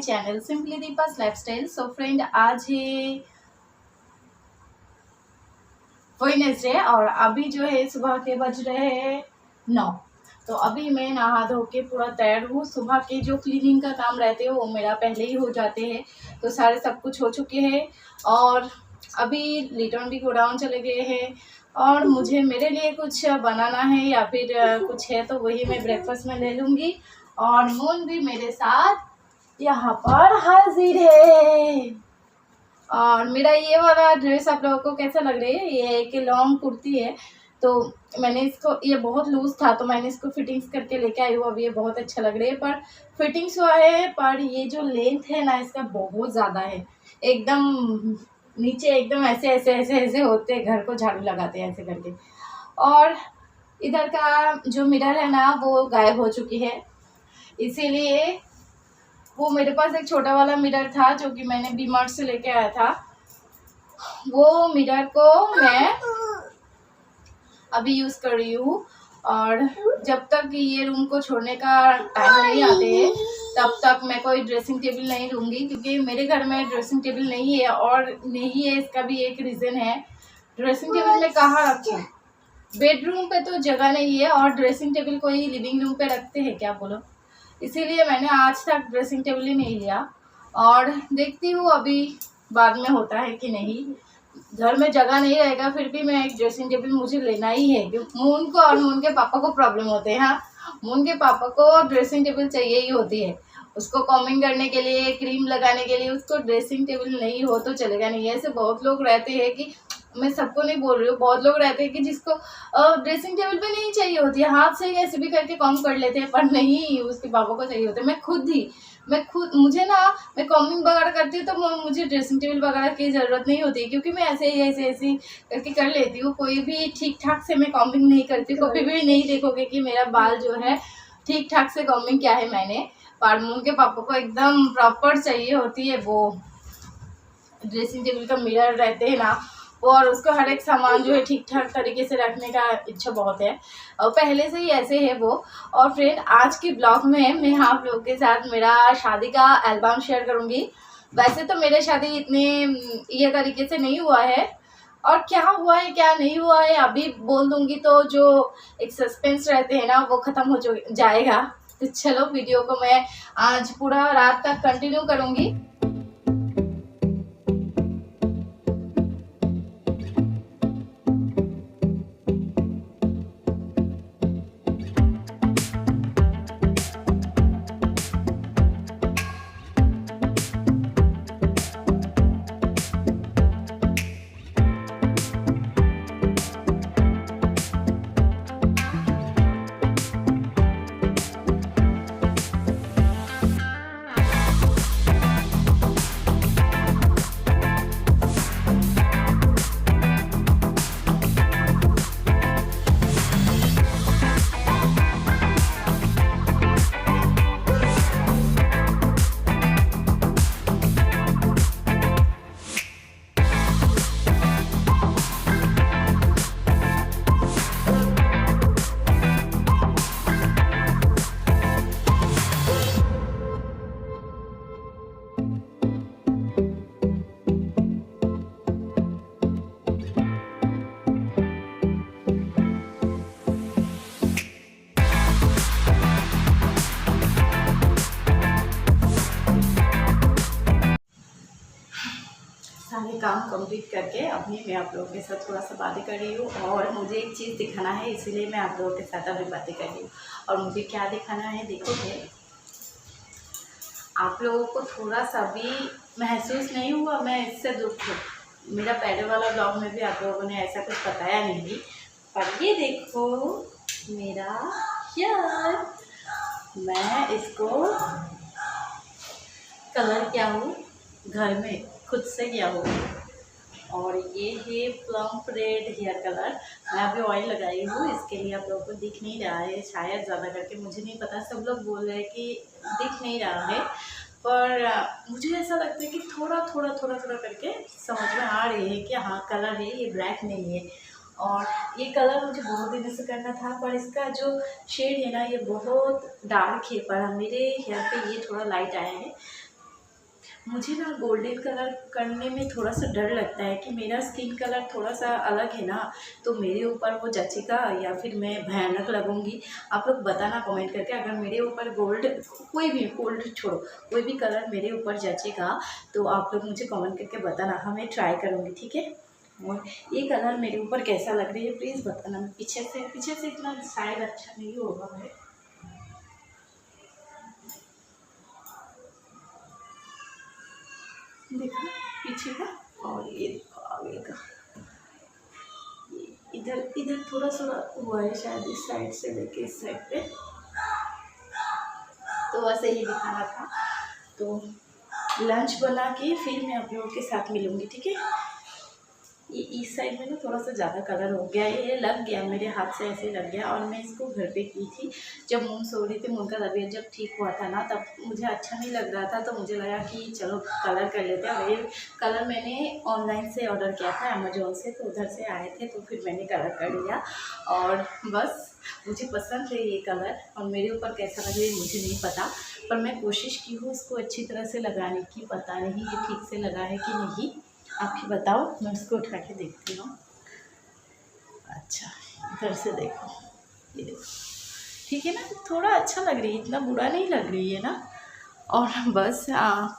Channel simply Deepa's lifestyle. So friend, आज है Wednesday और अभी जो है सुबह के बज रहे हैं 9। तो अभी मैं नहा धो के पूरा तैयार हूँ। सुबह के जो क्लीनिंग का काम रहते हैं वो मेरा पहले ही हो जाते हैं, तो सारे सब कुछ हो चुके हैं। और अभी रिटर्न भी गोडाउन चले गए हैं और मुझे मेरे लिए कुछ बनाना है या फिर कुछ है तो वही मैं ब्रेकफास्ट में ले लूँगी। और मून भी मेरे साथ यहाँ पर हाजिर है। और मेरा ये वाला ड्रेस आप लोगों को कैसा लग रहा है? ये एक लॉन्ग कुर्ती है, तो मैंने इसको, ये बहुत लूज़ था तो मैंने इसको फिटिंग्स करके लेके आई हूँ। अब ये बहुत अच्छा लग रहा है, पर फिटिंग्स हुआ है, पर ये जो लेंथ है ना इसका बहुत ज़्यादा है। एकदम नीचे एकदम ऐसे ऐसे ऐसे ऐसे होते हैं, घर को झाड़ू लगाते हैं ऐसे करके। और इधर का जो मिरर है ना वो गायब हो चुकी है, इसीलिए वो मेरे पास एक छोटा वाला मिरर था जो कि मैंने वी-मार्ट से लेके आया था। वो मिरर को मैं अभी यूज़ कर रही हूँ। और जब तक ये रूम को छोड़ने का टाइम नहीं आते हैं तब तक मैं कोई ड्रेसिंग टेबल नहीं लूँगी, क्योंकि मेरे घर में ड्रेसिंग टेबल नहीं है। और नहीं है इसका भी एक रीज़न है, ड्रेसिंग टेबल में कहाँ रखूँ? बेडरूम पे तो जगह नहीं है और ड्रेसिंग टेबल कोई लिविंग रूम पे रखते हैं क्या बोलो? इसीलिए मैंने आज तक ड्रेसिंग टेबल ही नहीं लिया। और देखती हूँ अभी बाद में होता है कि नहीं। घर में जगह नहीं रहेगा फिर भी मैं एक ड्रेसिंग टेबल मुझे लेना ही है, क्योंकि मून को और मून के पापा को प्रॉब्लम होते हैं। हाँ, मून के पापा को ड्रेसिंग टेबल चाहिए ही होती है। उसको कॉमिंग करने के लिए, क्रीम लगाने के लिए उसको ड्रेसिंग टेबल नहीं हो तो चलेगा नहीं। ऐसे बहुत लोग रहते हैं कि, मैं सबको नहीं बोल रही हूँ, बहुत लोग रहते हैं कि जिसको ड्रेसिंग टेबल पे नहीं चाहिए होती है, हाथ से ऐसे भी करके कॉम कर लेते हैं, पर नहीं, उसके पापा को चाहिए होता है। मैं खुद मुझे ना, मैं कॉमिंग वगैरह करती हूँ तो मुझे ड्रेसिंग टेबल वगैरह की ज़रूरत नहीं होती है, क्योंकि मैं ऐसे ही ऐसे करके कर लेती हूँ। कोई भी ठीक ठाक से मैं कॉमिंग नहीं करती, कभी भी नहीं देखोगे कि मेरा बाल जो है ठीक ठाक से कॉमिंग किया है मैंने। पर उनके पापा को एकदम प्रॉपर चाहिए होती है वो ड्रेसिंग टेबल का मिरर रहते हैं ना, और उसको हर एक सामान जो है ठीक ठाक तरीके से रखने का इच्छा बहुत है, और पहले से ही ऐसे है वो। और फ्रेंड, आज के ब्लॉग में मैं आप लोगों के साथ मेरा शादी का एल्बम शेयर करूंगी। वैसे तो मेरा शादी इतने ये तरीके से नहीं हुआ है, और क्या हुआ है क्या नहीं हुआ है अभी बोल दूंगी तो जो एक सस्पेंस रहते हैं ना वो ख़त्म हो जाएगा। तो चलो, वीडियो को मैं आज पूरा रात तक कंटिन्यू करूँगी। सारे काम कंप्लीट करके अभी मैं आप लोगों के साथ थोड़ा सा बातें कर रही हूँ, और मुझे एक चीज़ दिखाना है, इसीलिए मैं आप लोगों के साथ अभी बातें कर रही हूँ। और मुझे क्या दिखाना है देखोगे, आप लोगों को थोड़ा सा भी महसूस नहीं हुआ, मैं इससे दुख हूँ। मेरा पहले वाला ब्लॉग में भी आप लोगों ने ऐसा कुछ बताया नहीं, पर ये देखो मेरा यार, मैं इसको कलर किया हूँ घर में, खुद से किया हूँ। और ये है प्लम रेड हेयर कलर। मैं अभी ऑयल लगाई हूँ, इसके लिए आप लोगों को दिख नहीं रहा है शायद, ज़्यादा करके मुझे नहीं पता, सब लोग बोल रहे हैं कि दिख नहीं रहा है, पर मुझे ऐसा लगता है कि थोड़ा थोड़ा थोड़ा थोड़ा करके समझ में आ रही है कि हाँ कलर है, ये ब्लैक नहीं है। और ये कलर मुझे बहुत दिन से करना था, पर इसका जो शेड है ना ये बहुत डार्क है, पर मेरे हेयर पे ये थोड़ा लाइट आया है। मुझे ना गोल्डन कलर करने में थोड़ा सा डर लगता है कि मेरा स्किन कलर थोड़ा सा अलग है ना, तो मेरे ऊपर वो जचेगा या फिर मैं भयानक लगूंगी। आप लोग बताना कमेंट करके, अगर मेरे ऊपर गोल्ड, कोई भी गोल्ड छोड़ो, कोई भी कलर मेरे ऊपर जचेगा तो आप लोग मुझे कमेंट करके बताना, हमें ट्राई करूँगी, ठीक है। और ये कलर मेरे ऊपर कैसा लग रही है प्लीज़ बताना। पीछे से इतना शायद अच्छा नहीं होगा है। देखा पीछे का, और ये देखो आगे का, इधर इधर थोड़ा हुआ है शायद, इस साइड से लेके इस साइड पे, तो वैसे ही दिखाना था। तो लंच बना के फिर मैं आप लोगों के साथ मिलूँगी, ठीक है। ये इस साइड में ना थोड़ा सा ज़्यादा कलर हो गया, ये लग गया मेरे हाथ से, ऐसे लग गया। और मैं इसको घर पे की थी जब मून सो रही थी, मून का तबीयत जब ठीक हुआ था ना, तब मुझे अच्छा नहीं लग रहा था, तो मुझे लगा कि चलो कलर कर लेते हैं। ये कलर मैंने ऑनलाइन से ऑर्डर किया था, अमेजोन से, तो उधर से आए थे, तो फिर मैंने कलर कर लिया। और बस मुझे पसंद है ये कलर, और मेरे ऊपर कैसा लगे मुझे नहीं पता, पर मैं कोशिश की हूँ इसको अच्छी तरह से लगाने की। पता नहीं ये ठीक से लगा है कि नहीं, आप ही बताओ। मैं इसको उठा के देखती हूँ। अच्छा, इधर से देखो, ये देखो, ठीक है ना, थोड़ा अच्छा लग रही है, इतना बुरा नहीं लग रही है ना। और बस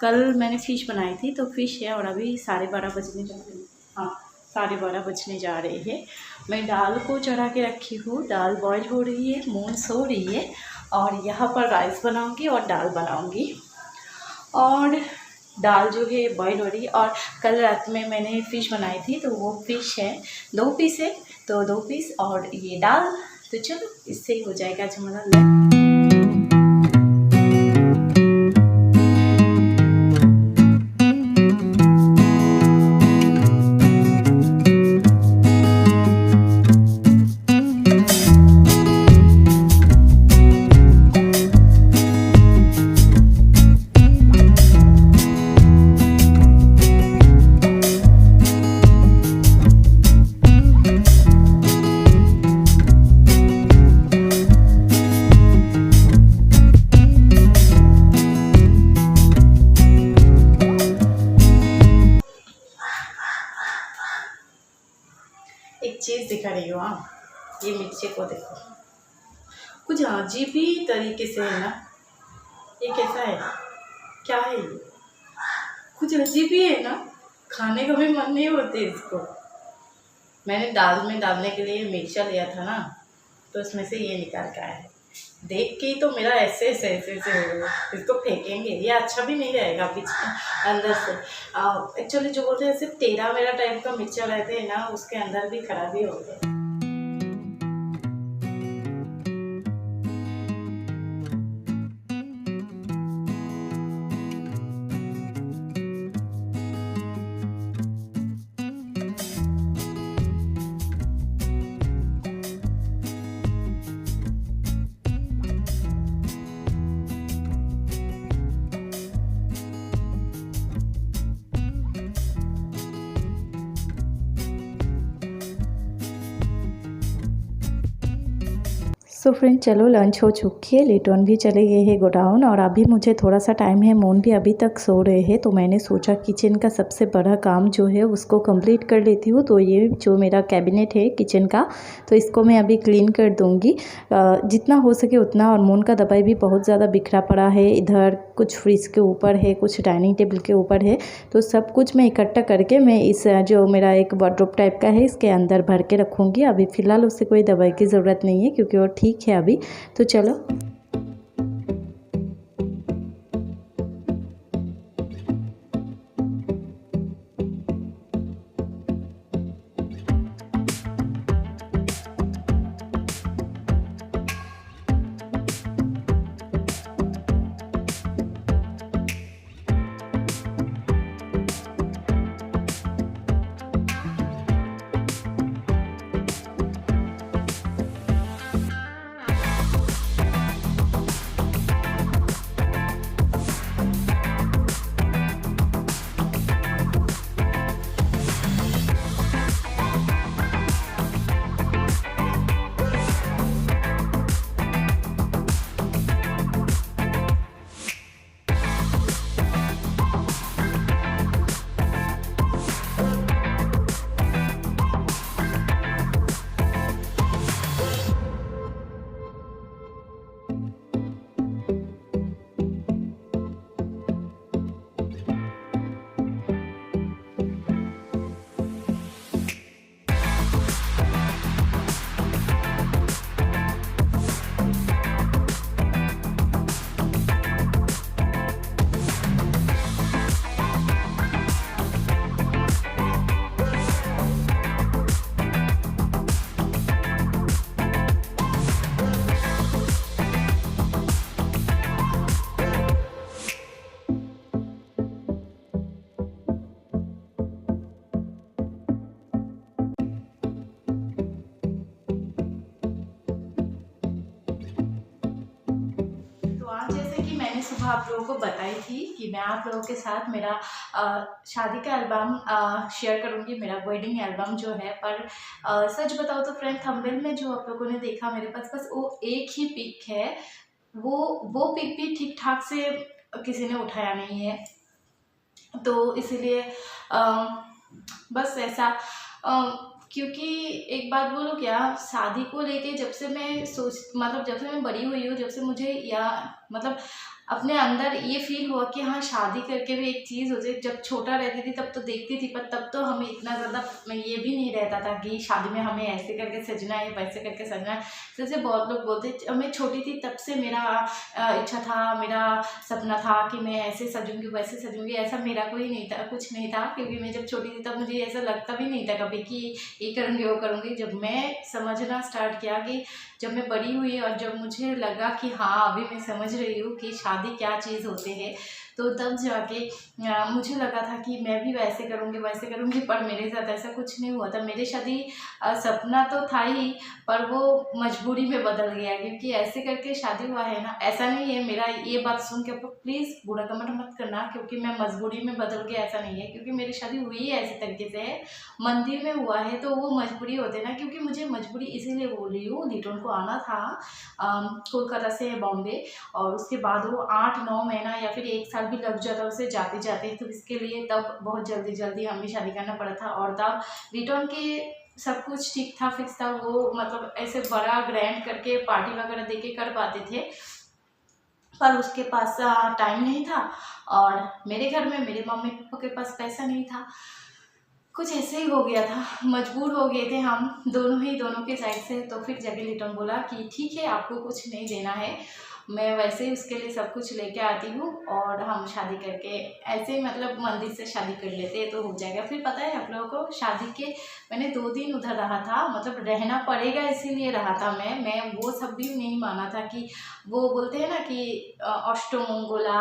कल मैंने फ़िश बनाई थी, तो फ़िश है, और अभी 12:30 बजने जा रहे हैं। हाँ, 12:30 बजने जा रहे हैं। मैं दाल को चढ़ा के रखी हूँ, दाल बॉयल हो रही है, मून सो रही है, और यहाँ पर राइस बनाऊँगी और दाल बनाऊँगी। और दाल जो है बॉईल हो रही है। और कल रात में मैंने फ़िश बनाई थी, तो वो फ़िश है 2 पीस है, तो 2 पीस और ये दाल, तो चलो इससे ही हो जाएगा आज हमारा। एक चीज़ दिखा रही हूँ, ये मिर्ची को देखो, कुछ अजीब ही तरीके से है ना। ये कैसा है, क्या है ये, कुछ अजीब ही है ना, खाने का भी मन नहीं होते इसको। मैंने दाल में डालने के लिए मिर्चा लिया था ना, तो उसमें से ये निकाल के आया है। देख के ही तो मेरा ऐसे इसको फेंकेंगे, ये अच्छा भी नहीं रहेगा पीछे अंदर से। एक्चुअली जो बोलते हैं ऐसे टेढ़ा मेरा टाइप का मिर्चा रहते हैं ना, उसके अंदर भी खराबी हो गई। सो फ्रेंड, चलो लंच हो चुकी है, लिटन भी चले गए हैं गोडाउन, और अभी मुझे थोड़ा सा टाइम है, मून भी अभी तक सो रहे हैं, तो मैंने सोचा किचन का सबसे बड़ा काम जो है उसको कंप्लीट कर लेती हूँ। तो ये जो मेरा कैबिनेट है किचन का, तो इसको मैं अभी क्लीन कर दूँगी जितना हो सके उतना। और मून का दवाई भी बहुत ज़्यादा बिखरा पड़ा है, इधर कुछ फ्रिज के ऊपर है, कुछ डाइनिंग टेबल के ऊपर है, तो सब कुछ मैं इकट्ठा करके मैं इस जो मेरा एक वार्डरोब टाइप का है इसके अंदर भर के रखूँगी। अभी फ़िलहाल उससे कोई दवाई की ज़रूरत नहीं है, क्योंकि वो ठीक है अभी। तो चलो। सुबह आप लोगों को बताई थी कि मैं आप लोगों के साथ मेरा शादी का एल्बम शेयर करूंगी, मेरा वेडिंग एल्बम जो है। पर सच बताओ तो फ्रेंड, थंबनेल में जो आप लोगों ने देखा मेरे पास बस वो एक ही पिक है। वो पिक भी ठीक ठाक से किसी ने उठाया नहीं है, तो इसीलिए बस ऐसा क्योंकि एक बात बोलो क्या, शादी को लेके जब से मैं जब से मैं बड़ी हुई हूँ, जब से मुझे मतलब अपने अंदर ये फील हुआ कि हाँ शादी करके भी एक चीज़ होती है। जब छोटा रहती थी तब तो देखती थी, पर तब तो हमें इतना ज़्यादा ये भी नहीं रहता था कि शादी में हमें ऐसे करके सजना है, वैसे करके सजना है। जैसे बहुत लोग बोलते, मैं छोटी थी तब से मेरा इच्छा था, मेरा सपना था कि मैं ऐसे सजूंगी वैसे सजूंगी। ऐसा मेरा कोई नहीं था, कुछ नहीं था, क्योंकि मैं जब छोटी थी तब मुझे ऐसा लगता भी नहीं था कभी कि ये करूँगी वो करूँगी। जब मैं समझना स्टार्ट किया, कि जब मैं बड़ी हुई और जब मुझे लगा कि हाँ अभी मैं समझ रही हूँ कि शादी क्या चीज़ होती है, तो तब जाके मुझे लगा था कि मैं भी वैसे करूँगी वैसे करूँगी। पर मेरे साथ ऐसा कुछ नहीं हुआ था। मेरी शादी सपना तो था ही, पर वो मजबूरी में बदल गया, क्योंकि ऐसे करके शादी हुआ है ना। ऐसा नहीं है, मेरा ये बात सुन के प्लीज़ बुरा कमेंट मत करना क्योंकि मैं मजबूरी में बदल गया, ऐसा नहीं है। क्योंकि मेरी शादी हुई है ऐसे तरीके से है, मंदिर में हुआ है, तो वो मजबूरी होते ना। क्योंकि मुझे मजबूरी इसीलिए बोल रही हूँ, लिटन को आना था कोलकाता से बॉम्बे, और उसके बाद वो 8-9 महीना या फिर 1 साल भी लग जाता उसे जाते जाते। तो इसके लिए तब बहुत जल्दी हमें शादी करना पड़ा था। और तब रिटर्न के सब कुछ ठीक था, फिक्स था। वो मतलब ऐसे बड़ा ग्रैंड करके पार्टी वगैरह दे के कर पाते थे, पर उसके पास टाइम नहीं था। और मेरे घर में मेरे मम्मी पापा के पास पैसा नहीं था। कुछ ऐसे ही हो गया था, मजबूर हो गए थे हम दोनों के साइड से। तो फिर जगह लिटन बोला कि ठीक है आपको कुछ नहीं देना है, मैं वैसे ही उसके लिए सब कुछ लेके आती हूँ और हम शादी करके ऐसे ही मतलब मंदिर से शादी कर लेते हैं तो हो जाएगा। फिर पता है आप लोगों को, शादी के मैंने 2 दिन उधर रहा था, मतलब रहना पड़ेगा इसीलिए रहा था मैं वो सब भी नहीं माना था कि वो बोलते हैं ना कि अष्टमंगला,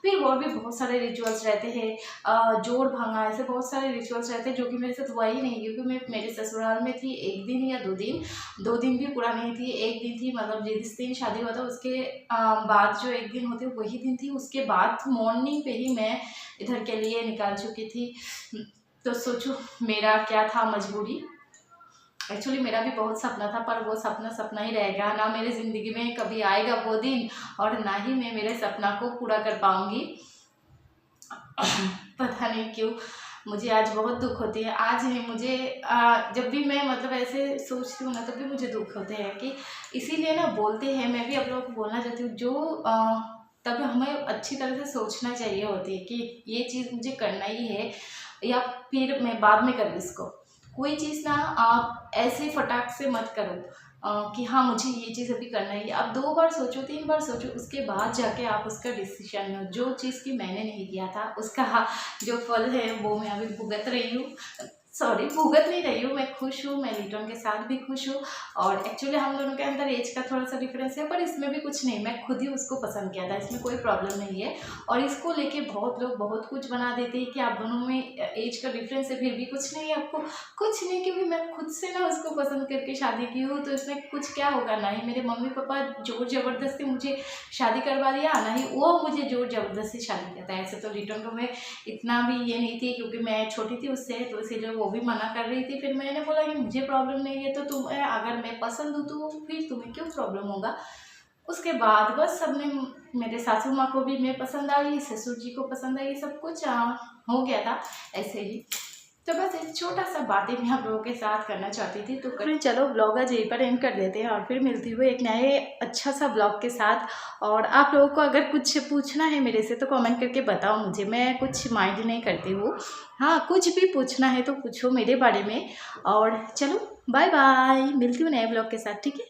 फिर और भी बहुत सारे रिचुअल्स रहते हैं, जोड़ भांगा, ऐसे बहुत सारे रिचुअल्स रहते हैं जो कि मेरे साथ हुआ ही नहीं। क्योंकि मैं मेरे ससुराल में थी 1 दिन या 2 दिन भी पूरा नहीं थी, 1 दिन थी। मतलब जिस दिन शादी हुआ था उसके बाद जो 1 दिन होते वही दिन थी। उसके बाद मॉर्निंग पे ही मैं इधर के लिए निकाल चुकी थी। तो सोचो मेरा क्या था मजबूरी। एक्चुअली मेरा भी बहुत सपना था, पर वो सपना ही रहेगा ना। मेरे ज़िंदगी में कभी आएगा वो दिन, और ना ही मैं मेरे सपना को पूरा कर पाऊँगी। पता नहीं क्यों मुझे आज बहुत दुख होती है। आज नहीं, मुझे जब भी मैं मतलब ऐसे सोचती हूँ ना तब भी मुझे दुख होते हैं। कि इसीलिए ना बोलते हैं, मैं भी आप लोगों को बोलना चाहती हूँ, जो तब हमें अच्छी तरह से सोचना चाहिए होती है कि ये चीज़ मुझे करना ही है या फिर मैं बाद में करूँ इसको। कोई चीज़ ना आप ऐसे फटाक से मत करो कि हाँ मुझे ये चीज़ अभी करना है। आप 2 बार सोचो, 3 बार सोचो, उसके बाद जाके आप उसका डिसीजन लो। जो चीज़ की मैंने नहीं किया था उसका जो फल है वो मैं अभी भुगत रही हूँ। सॉरी, भुगत नहीं रही हूँ, मैं खुश हूँ, मैं लिटन के साथ भी खुश हूँ। और एक्चुअली हम दोनों के अंदर एज का थोड़ा सा डिफरेंस है, पर इसमें भी कुछ नहीं, मैं खुद ही उसको पसंद किया था, इसमें कोई प्रॉब्लम नहीं है। और इसको लेके बहुत लोग बहुत कुछ बना देते हैं कि आप दोनों में एज का डिफरेंस है, फिर भी कुछ नहीं है आपको, कुछ नहीं। क्योंकि मैं खुद से ना उसको पसंद करके शादी की हूँ, तो इसमें कुछ क्या होगा। ना ही मेरे मम्मी पापा जोर ज़बरदस्ती मुझे शादी करवा दिया, ना ही वो मुझे जोर ज़बरदस्ती शादी करता है। ऐसे तो रिटर्न को मैं इतना भी ये नहीं थी, क्योंकि मैं छोटी थी उससे, तो इसीलिए वो भी मना कर रही थी। फिर मैंने बोला कि मुझे प्रॉब्लम नहीं है, तो तुम्हें अगर मैं पसंद हूँ तो फिर तुम्हें क्यों प्रॉब्लम होगा। उसके बाद बस सबने, मेरे सासू माँ को भी मैं पसंद आई, ससुर जी को पसंद आई, सब कुछ हो गया था ऐसे ही। तो बस एक छोटा सा बातें मैं आप लोगों के साथ करना चाहती थी। तो चलो ब्लॉग आज यहीं पर एंड कर देते हैं और फिर मिलती हुई एक नए अच्छा सा ब्लॉग के साथ। और आप लोगों को अगर कुछ पूछना है मेरे से तो कमेंट करके बताओ मुझे, मैं कुछ माइंड नहीं करती हूँ। हाँ, कुछ भी पूछना है तो पूछो मेरे बारे में। और चलो बाय बाय, मिलती हूँ नए ब्लॉग के साथ, ठीक है।